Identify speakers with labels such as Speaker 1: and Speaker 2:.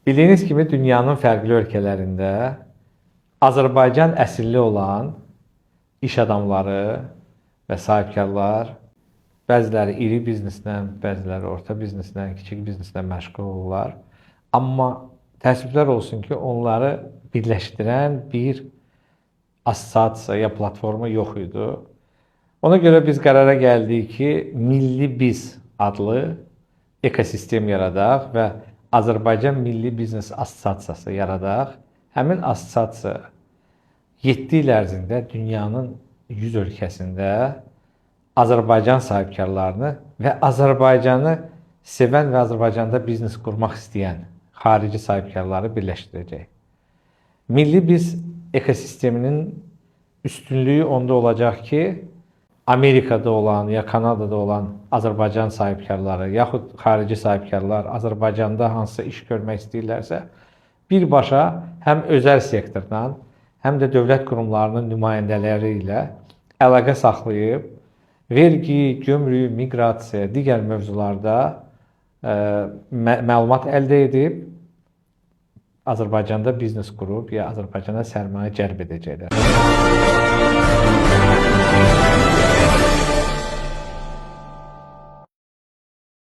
Speaker 1: Bildiyiniz kimi dünyanın fərqli ölkələrində Azərbaycan əsilli olan iş adamları və sahibkarlar, bəziləri iri bizneslə, bəziləri orta bizneslə, kiçik bizneslə məşğul olurlar. Amma təəssüflər olsun ki, onları birləşdirən bir assosiasiya ya platforma yox idi. Ona görə biz qərara gəldik ki, Milli Biz adlı ekosistem yaradaq və Azərbaycan Milli Biznes Assosiasiyası yaradaq. Həmin assosiasiya 7 il ərzində dünyanın 100 ölkəsində Azərbaycan sahibkarlarını və Azərbaycanı sevən və Azərbaycanda biznes qurmaq istəyən xarici sahibkarları birləşdirəcək. Milli Biz ekosisteminin üstünlüyü onda olacaq ki, Amerikada olan ya Kanadada olan Azərbaycan sahibkarları yaxud xarici sahibkarlar Azərbaycanda hansısa iş görmək istəyirlərsə, birbaşa həm özəl sektordan, həm də dövlət qurumlarının nümayəndələri ilə əlaqə saxlayıb, vergi, gömrük, miqrasiya, digər mövzularda məlumat əldə edib, Azərbaycanda biznes qurub ya Azərbaycana sərmayə cəlb edəcəklər.